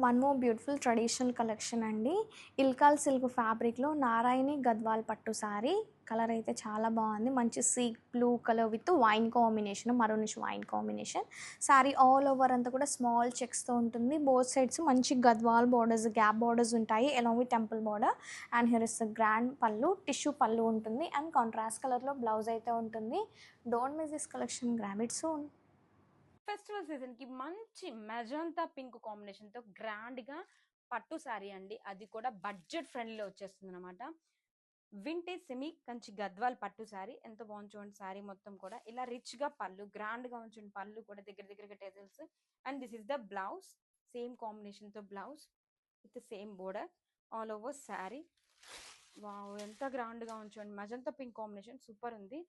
One more beautiful traditional collection అండి. ఇల్కాల్ silk ఫ్యాబ్రిక్‌లో నారాయణి గద్వాల్ పట్టు సారీ. కలర్ అయితే చాలా బాగుంది. మంచి sea blue colour with wine combination, maroonish wine combination. Sorry all over అంతా కూడా స్మాల్ చెక్స్‌తో ఉంటుంది. బోత్ సైడ్స్ మంచి గద్వాల్ బోర్డర్స్, గ్యాప్ బోర్డర్స్ ఉంటాయి. Along with temple border. And here is grand పళ్ళు, టిష్యూ పళ్ళు ఉంటుంది. అండ్ కాంట్రాస్ట్ కలర్‌లో బ్లౌజ్ అయితే ఉంటుంది. Don't miss this collection, grab it soon. Festival season కి మంచి మెజంతా పింక్ కాంబినేషన్ తో గ్రాండ్ గా పట్టు శారీ అండి. అది కూడా బడ్జెట్ ఫ్రెండ్లీలో వచ్చేస్తుంది అనమాట. వింటేజ్ సెమీ కంచి గద్వాల్ పట్టు శారీ ఎంత బాగుంది చూడండి. శారీ మొత్తం కూడా ఇలా రిచ్ గా పళ్ళు, గ్రాండ్ గా ఉంచండి. పళ్ళు కూడా దగ్గర దగ్గరగా tassels. And this is the blouse. Same combination తో blouse with same border all over sari. Wow, ఎంత గ్రాండ్ గా ఉంచండి. మజంతా పింక్ కాంబినేషన్ సూపర్ ఉంది.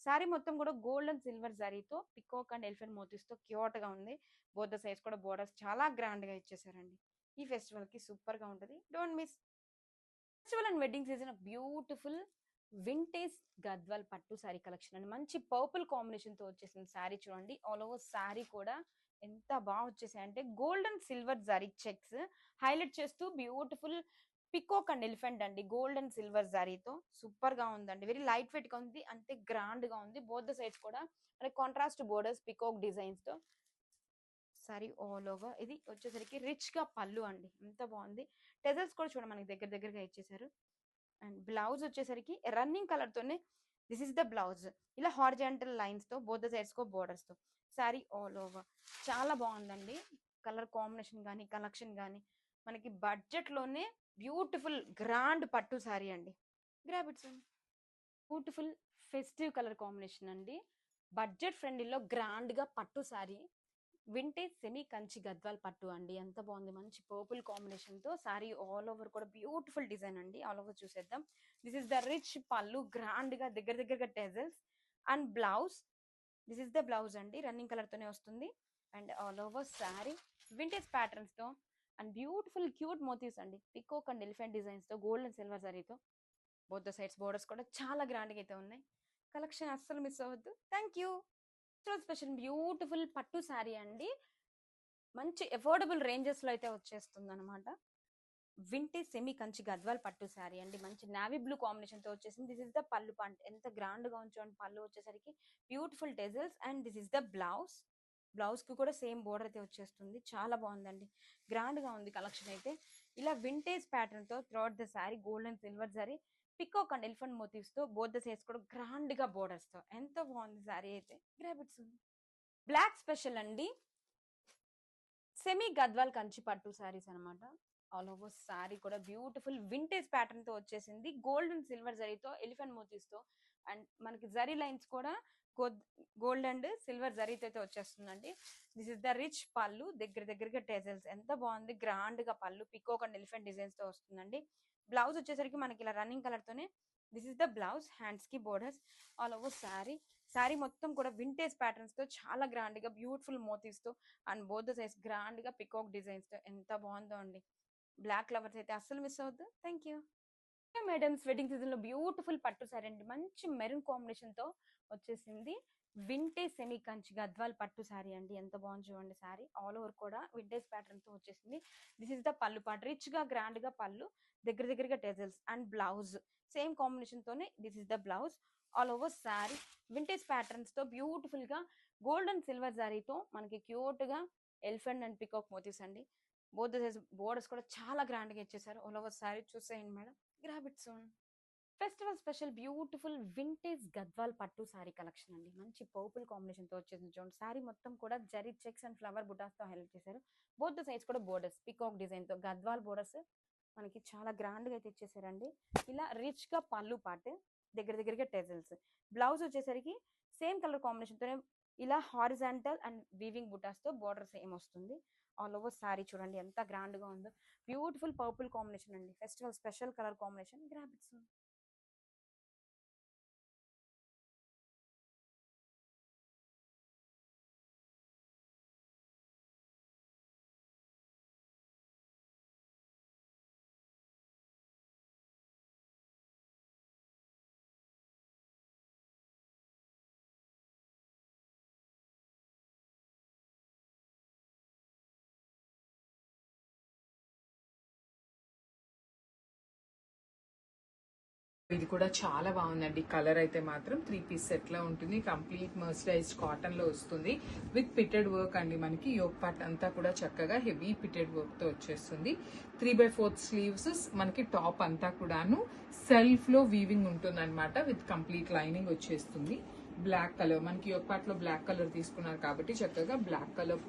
శారీ మొత్తం కూడా గోల్డ్ అండ్ సిల్వర్ జరీతో పికాక్ అండ్ ఎలిఫెంట్ మోతీస్ తో క్యూట్ గా ఉంది. బోత్ ద సైజ్ కూడా బోర్డర్స్ చాలా గ్రాండ్ గా ఇచ్చేసారండి. ఈ ఫెస్టివల్ కి సూపర్ గా ఉంటది. Don't miss. Festival and wedding season beautiful vintage Gadwal పట్టు శారీ కలెక్షన్ అండి. మంచి పర్పుల్ కాంబినేషన్ తో వచ్చేసిన శారీ చూడండి. ఆల్ ఓవర్ శారీ కూడా ఎంత బాగా వచ్చేసాయి అంటే gold and silver zari checks highlight చేస్తూ బ్యూటిఫుల్ పికాక్ అండ్ ఎలిఫెంట్ అండి. గోల్డ్ అండ్ సిల్వర్ జరీతో సూపర్ గా ఉందండి. వెరీ లైట్ వెయిట్ గా ఉంది, అంతే గ్రాండ్ గా ఉంది. బోత్ ద సైడ్స్ కూడా కాంట్రాస్ట్ బోర్డర్స్ పికాక్ డిజైన్స్ తో సారీ ఆల్ ఓవర్. ఇది వచ్చేసరికి రిచ్ గా పళ్ళు అండి. ఎంత బాగుంది. టెజల్స్ కూడా చూడండి మనకి దగ్గర దగ్గరగా ఇచ్చేసారు. అండ్ బ్లౌజ్ వచ్చేసరికి రన్నింగ్ కలర్ తోనే దిస్ ఇస్ ద బ్లౌజ్. ఇలా హారిజాంటల్ లైన్స్ తో both the sides co borders తో సారీ ఆల్ ఓవర్ చాలా బాగుందండి. కలర్ కాంబినేషన్ కానీ కలెక్షన్ కానీ మనకి బడ్జెట్ లోనే బ్యూటిఫుల్ గ్రాండ్ పట్టు సారీ అండి. Grab it's beautiful festive colour combination అండి. బడ్జెట్ ఫ్రెండ్లీలో గ్రాండ్ గా పట్టు sorry. Vintage semi Kanchi Gadwal పట్టు అండి. ఎంత బాగుంది. మంచి పర్పుల్ కాంబినేషన్ తో సారీ ఆల్ ఓవర్ కూడా బ్యూటిఫుల్ డిజైన్ అండి. ఆల్ ఓవర్ చూసేద్దాం. దిస్ ఇస్ ద రిచ్ పళ్ళు, గ్రాండ్ గా దగ్గర దగ్గరగా tassels and blouse. This is the blouse అండి. రన్నింగ్ కలర్ తోనే వస్తుంది. And all over sari vintage patterns తో అండ్ బ్యూటిఫుల్ క్యూట్ మోటివ్స్ అండి. పికాక్ అండ్ ఎలిఫెంట్ డిజైన్స్ తో గోల్డ్ అండ్ సిల్వర్ జరీతో బోత్ ద సైడ్స్ బోర్డర్స్ కూడా చాలా గ్రాండ్ గా అయితే ఉన్నాయి. కలెక్షన్ అస్సలు మిస్ అవ్వద్దు. Thank you. స్పెషల్ బ్యూటిఫుల్ పట్టు శారీ అండి. మంచి అఫోర్డబుల్ రేంజెస్ లో అయితే వచ్చేస్తుంది అనమాట. వింటేజ్ సెమీ కంచి గద్వాల్ పట్టు శారీ అండి. మంచి నావీ బ్లూ కాంబినేషన్ తో వచ్చేసింది. దిస్ ఇస్ ద పళ్ళు పంట. ఎంత గ్రాండ్ గా ఉంచండి. పళ్ళు వచ్చేసరికి beautiful టెజల్స్ and this is the blouse. Blouse కి కూడా సేమ్ బోర్డర్ అయితే వచ్చేస్తుంది. చాలా బాగుందండి. గ్రాండ్ గా ఉంది కలెక్షన్ అయితే. ఇలా వింటేజ్ ప్యాటర్న్ తో throughout the saree gold and silver zari peacock and elephant motives తో బోత్ ద సైడ్స్ కూడా గ్రాండ్ గా బోర్డర్స్ తో ఎంత బాగుంది శారీ అయితే. గ్రాబిట్స్ బ్లాక్ స్పెషల్ అండి. సెమీ గద్వాల్ కంచి పట్టు శారీస్ అనమాట. ఆల్ ఓవర్ శారీ కూడా బ్యూటిఫుల్ వింటేజ్ ప్యాటర్న్ తో వచ్చేసింది. గోల్డ్ అండ్ సిల్వర్ జరీతో ఎలిఫెంట్ మోతీస్ తో అండ్ మనకి జరీ లైన్స్ కూడా గోల్డ్ అండ్ సిల్వర్ జరీతో అయితే వచ్చేస్తుందండి. దిస్ ఇస్ ద రిచ్ పళ్ళు, దగ్గర దగ్గరగా టెజల్స్ ఎంత బాగుంది. గ్రాండ్ గా పళ్ళు పికాక్ అండ్ ఎలిఫెంట్ డిజైన్స్ తో వస్తుందండి. బ్లౌజ్ వచ్చేసరికి మనకి ఇలా రన్నింగ్ కలర్ తోనే this is the blouse. Hands కి borders all over sari. Sari మొత్తం కూడా వింటేజ్ ప్యాటర్న్స్ తో చాలా గ్రాండ్ గా బ్యూటిఫుల్ మోతీస్ తో and both the size grand గా పికాక్ డిజైన్స్ తో ఎంత బాగుందో అండి. బ్లాక్ లవర్స్ అయితే అస్సలు మిస్ అవ్వద్దు. Thank you. Madams wedding season లో బ్యూటిఫుల్ పట్టు సారీ అండి. మంచి మెరూన్ కాంబినేషన్ తో వచ్చేసింది. వింటేజ్ సెమీ కంచి గద్వాల్ పట్టు సారీ అండి. ఎంత బాగుంది చూడండి. సారీ ఆల్ ఓవర్ కూడా వింటేజ్ ప్యాటర్న్ తో వచ్చేసింది. This is the pallu part. Rich గా గ్రాండ్ గా పళ్ళు, దగ్గర దగ్గరగా tassels and blouse same combination తోనే this is the blouse. All over sari vintage patterns తో బ్యూటిఫుల్ గా గోల్డ్ అండ్ సిల్వర్ జారీతో మనకి క్యూట్ గా ఎలిఫెంట్ అండ్ పికాక్ మోటివ్స్ అండి. బోత్ బోర్డర్స్ కూడా చాలా గ్రాండ్ గా ఇచ్చేసారు. ఆల్ ఓవర్ సారీ చూసేయండి madam. Grab it soon. Festival special beautiful vintage Gadwal పట్టు సారీ కలెక్షన్ అండి. మంచి పర్పుల్ కాంబినేషన్ తో వచ్చేసింది చూడండి. సారీ మొత్తం కూడా జరీ చెక్స్ అండ్ ఫ్లవర్ బుటాస్ తో హైలైట్ చేశారు. బోత్ ద సైడ్స్ కూడా బోర్డర్స్ పికాక్ డిజైన్ తో గద్వాల్ బోర్డర్స్ మనకి చాలా గ్రాండ్ గా అయితే ఇచ్చేసారండి. ఇలా రిచ్ గా పళ్ళు పార్ట్, దగ్గర దగ్గరగా టెజల్స్. బ్లౌజ్ వచ్చేసరికి సేమ్ కలర్ కాంబినేషన్ తోనే ఇలా హారిజాంటల్ అండ్ వీవింగ్ బుటాస్ తో బోర్డర్ సేమ్ వస్తుంది. ఆల్ ఓవర్ సారీ చూడండి ఎంత గ్రాండ్ గా ఉందో. బ్యూటిఫుల్ పర్పుల్ కాంబినేషన్ అండి. Festival special colour combination. Grab it soon. ఇది కూడా చాలా బాగుందండి. కలర్ అయితే మాత్రం 3 పీస్ సెట్ లో ఉంటుంది. కంప్లీట్ మర్సరైజ్డ్ కాటన్ లో వస్తుంది విత్ పిటెడ్ వర్క్ అండి. మనకి యోక్ పార్ట్ అంతా కూడా చక్కగా హెవీ పిటెడ్ వర్క్ తో వచ్చేస్తుంది. 3/4 స్లీవ్స్, మనకి టాప్ అంతా కూడాను సెల్ఫ్ లో వీవింగ్ ఉంటుంది అనమాట. విత్ కంప్లీట్ లైనింగ్ వచ్చేస్తుంది. బ్లాక్ కలర్, మనకి యోక్ పార్ట్ లో బ్లాక్ కలర్ తీసుకున్నారు కాబట్టి చక్కగా బ్లాక్ కలర్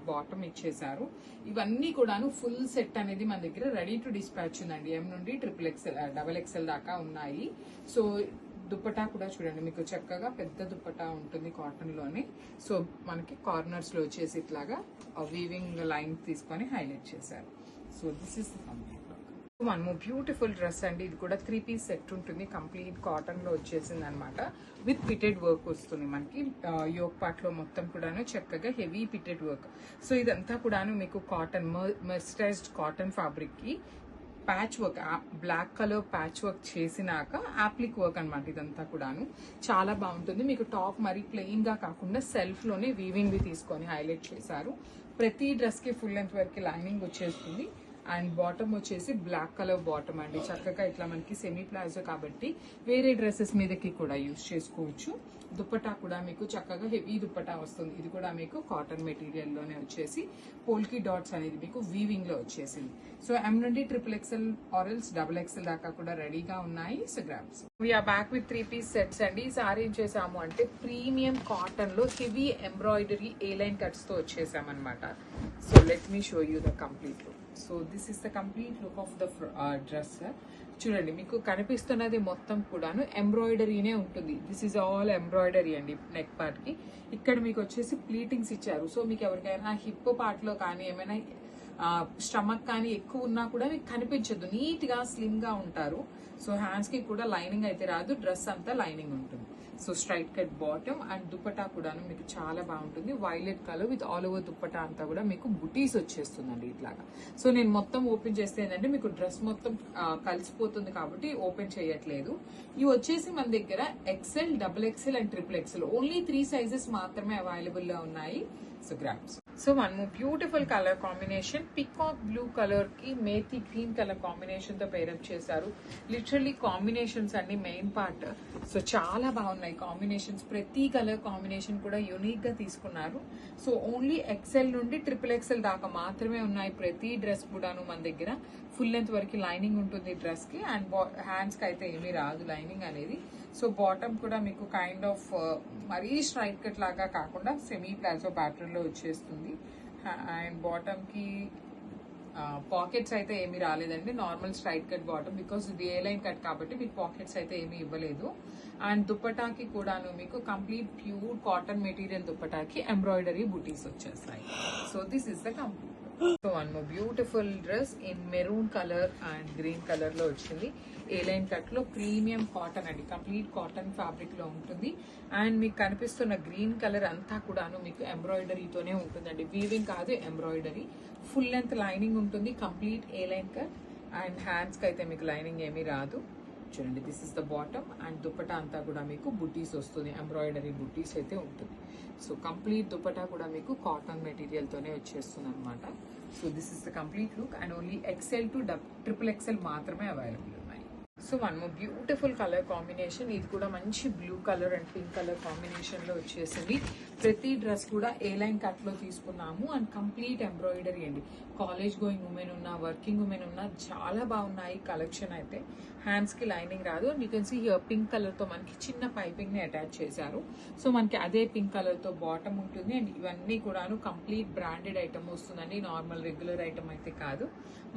బాటమ్ ఇచ్చేసారు. ఇవన్నీ కూడాను ఫుల్ సెట్ అనేది మన దగ్గర రెడీ టు డిస్పాచ్ ఉందండి. ఎం నుండి XXL దాకా ఉన్నాయి. సో దుప్పటా కూడా చూడండి, మీకు చక్కగా పెద్ద దుప్పటా ఉంటుంది కాటన్ లోనే. సో మనకి కార్నర్స్ లో వచ్చేసి ఇట్లాగా వీవింగ్ లైన్ తీసుకొని హైలైట్ చేశారు. So this is complete one more beautiful dress అండి. ఇది కూడా 3 పీస్ సెట్ ఉంటుంది. కంప్లీట్ కాటన్ లో వచ్చేసింది అనమాట. విత్ పిటెడ్ వర్క్ వస్తుంది మనకి. యోక్ పార్ట్ లో మొత్తం కూడాను చక్కగా హెవీ పిటెడ్ వర్క్. సో ఇదంతా కూడాను మీకు కాటన్, మర్సరైజ్డ్ కాటన్ ఫ్యాబ్రిక్ కి patch work, black colour patch work చేసినాక యాప్లిక్ వర్క్ అనమాట. ఇదంతా కూడాను చాలా బాగుంటుంది. మీకు టాప్ మరి ప్లెయిన్ గా కాకుండా సెల్ఫ్ లోనే వీవింగ్ తీసుకొని హైలైట్ చేశారు. ప్రతి డ్రెస్ కి ఫుల్ లెంత్ వరకు లైనింగ్ వచ్చేస్తుంది. అండ్ బాటమ్ వచ్చేసి బ్లాక్ కలర్ బాటమ్ అండి. చక్కగా ఇట్లా మనకి సెమీ ప్లాజో కాబట్టి వేరే డ్రెస్సెస్ మీదకి కూడా యూజ్ చేసుకోవచ్చు. దుప్పటా కూడా మీకు చక్కగా హెవీ దుప్పటా వస్తుంది. ఇది కూడా మీకు కాటన్ మెటీరియల్ లోనే వచ్చేసి పోల్కి డాట్స్ అనేది మీకు వీవింగ్ లో వచ్చేసింది. సో ఎం నుండి XXL ఆర్ ఎల్స్ XXL దాకా కూడా రెడీగా ఉన్నాయి. So Grabs we're back with 3 piece sets అండి. ఈసారి ఏం చేసాము అంటే ప్రీమియం కాటన్ లో heavy embroidery A line cuts తో వచ్చేసామన్నమాట. So let me show you the complete look. So this is the complete look of the dress. చూడండి, మీకు కనిపిస్తున్నది మొత్తం కూడాను ఎంబ్రాయిడరీనే ఉంటుంది. దిస్ ఈజ్ ఆల్ ఎంబ్రాయిడరీ అండి. నెక్ పార్ట్ కి ఇక్కడ మీకు వచ్చేసి ప్లీటింగ్స్ ఇచ్చారు. సో మీకు ఎవరికైనా హిప్ పార్ట్ లో కానీ ఏమైనా స్టమక్ కానీ ఎక్కువ ఉన్నా కూడా మీకు కనిపించదు. నీట్ గా స్లిమ్ గా ఉంటారు. సో హ్యాండ్స్ కి కూడా లైనింగ్ అయితే రాదు. డ్రెస్ అంతా లైనింగ్ ఉంటుంది. So straight cut bottom and dupatta కూడాను మీకు చాలా బాగుంటుంది. Violet colour with all over dupatta అంతా కూడా మీకు బుటీస్ వచ్చేస్తుందండి ఇట్లాగా. సో నేను మొత్తం ఓపెన్ చేస్తే ఏంటంటే మీకు డ్రెస్ మొత్తం కలిసిపోతుంది కాబట్టి ఓపెన్ చేయట్లేదు. ఇవి వచ్చేసి మన దగ్గర XL, XXL and XXL only 3 sizes మాత్రమే అవైలబుల్ గా ఉన్నాయి. So grabs. So one more beautiful colour combination, peacock blue colour కి మేతి గ్రీన్ కలర్ కాంబినేషన్ తో పేరప్ చేశారు. లిటరల్లీ కాంబినేషన్స్ అన్ని మెయిన్ పార్ట్. సో చాలా బాగున్నాయి కాంబినేషన్స్. ప్రతి కలర్ కాంబినేషన్ కూడా యూనిక్ గా తీసుకున్నారు. సో ఓన్లీ XL నుండి XXL దాకా మాత్రమే ఉన్నాయి. ప్రతి డ్రెస్ కూడాను మన దగ్గర ఫుల్ లెంత్ వరకు లైనింగ్ ఉంటుంది డ్రెస్ కి. అండ్ హ్యాండ్స్ కి అయితే ఏమీ రాదు లైనింగ్ అనేది. సో బాటమ్ కూడా మీకు కైండ్ ఆఫ్ మరీ స్ట్రైట్ కట్ లాగా కాకుండా సెమీ ప్లాజో ప్యాటర్న్ లో వచ్చేస్తుంది. అండ్ బాటమ్ కి పాకెట్స్ అయితే ఏమీ రాలేదండి. Normal straight cut bottom, because ఇది ఏ లైన్ కట్ కాబట్టి మీకు పాకెట్స్ అయితే ఏమీ ఇవ్వలేదు. అండ్ దుప్పటాకి కూడాను మీకు కంప్లీట్ ప్యూర్ కాటన్ మెటీరియల్ దుప్పటాకి ఎంబ్రాయిడరీ బుటీస్ వచ్చేస్తాయి. So this is the complete. So one more beautiful dress in maroon colour and green colour లో వచ్చింది. ఏ లైన్ కట్ లో ప్రీమియం కాటన్ అండి. కంప్లీట్ కాటన్ ఫ్యాబ్రిక్ లో ఉంటుంది. అండ్ మీకు కనిపిస్తున్న గ్రీన్ కలర్ అంతా కూడాను మీకు ఎంబ్రాయిడరీతోనే ఉంటుందండి. వీవింగ్ కాదు, ఎంబ్రాయిడరీ. ఫుల్ లెంత్ లైనింగ్ ఉంటుంది. Complete A line cut. And hands కి అయితే మీకు లైనింగ్ ఏమీ రాదు. చూడండి, this is the bottom. And dupatta అంతా కూడా మీకు బుటీస్ వస్తుంది. ఎంబ్రాయిడరీ బుటీస్ అయితే ఉంటుంది. సో కంప్లీట్ దుప్పటా కూడా మీకు కాటన్ మెటీరియల్ తోనే వచ్చేస్తుంది అనమాట. So this is the complete look. And only XL to XXL మాత్రమే అవైలబుల్ ఉన్నాయి. So one more beautiful colour combination. ఇది కూడా మంచి blue colour and pink colour combination లో వచ్చేసింది. ప్రతి డ్రెస్ కూడా ఏ లైన్ కట్ లో తీసుకున్నాము. అండ్ కంప్లీట్ ఎంబ్రాయిడరీ అండి. కాలేజ్ గోయింగ్ ఉమెన్ ఉన్నా, వర్కింగ్ ఉమెన్ ఉన్నా చాలా బాగున్నాయి కలెక్షన్ అయితే. హ్యాండ్స్ కి లైనింగ్ రాదు. And you can see here pink colour తో మనకి చిన్న పైపింగ్ ని అటాచ్ చేశారు. సో మనకి అదే పింక్ కలర్ తో బాటమ్ ఉంటుంది. అండ్ ఇవన్నీ కూడాను కంప్లీట్ బ్రాండెడ్ ఐటమ్ వస్తుందండి. నార్మల్ రెగ్యులర్ ఐటమ్ అయితే కాదు.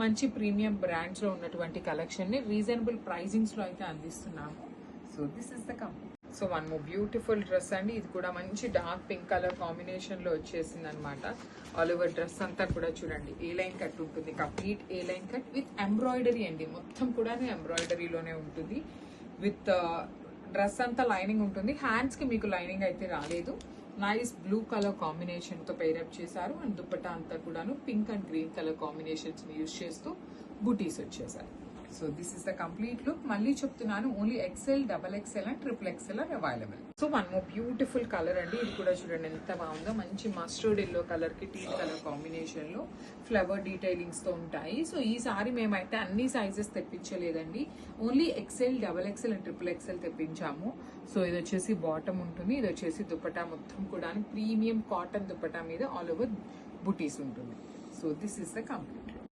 మంచి ప్రీమియం బ్రాండ్స్ లో ఉన్నటువంటి కలెక్షన్ ని రీజనబుల్ ప్రైజింగ్స్ లో అయితే అందిస్తున్నాము. So this is the complete. So one more beautiful dress అండి. ఇది కూడా మంచి డార్క్ పింక్ కలర్ కాంబినేషన్ లో వచ్చేసింది అనమాట. ఆల్ ఓవర్ డ్రెస్ అంతా కూడా చూడండి ఏ లైన్ కట్ ఉంటుంది. Complete A line cut with embroidery అండి. మొత్తం కూడా ఎంబ్రాయిడరీలోనే ఉంటుంది. విత్ డ్రెస్ అంతా లైనింగ్ ఉంటుంది. హ్యాండ్స్ కి మీకు లైనింగ్ అయితే రాలేదు. నైస్ బ్లూ కలర్ కాంబినేషన్ తో పేరప్ చేశారు. అండ్ దుప్పటా అంతా కూడాను pink and green colour combinations ని యూజ్ చేస్తూ బుటీస్ వచ్చేసారు. So this is the complete look. మళ్ళీ చెప్తున్నాను, only XL, XXL and XXL are available. So one more beautiful colour అండి. ఇది కూడా చూడండి ఎంత బాగుందో. మంచి మస్టర్డ్ ఎల్లో కలర్ కి టీల్ కలర్ కాంబినేషన్ లో ఫ్లవర్ డీటెయిలింగ్స్ తో ఉంటాయి. సో ఈ సారీ మేమైతే అన్ని సైజెస్ తెప్పించలేదండి, only XL, double XL and triple XL తెప్పించాము. సో ఇది వచ్చేసి బాటమ్ ఉంటుంది, ఇది వచ్చేసి దుపట్టా మొత్తం కూడా ప్రీమియం కాటన్ దుపట్టా మీద ఆల్ ఓవర్ బుటీస్ ఉంటుంది. So this is the complete.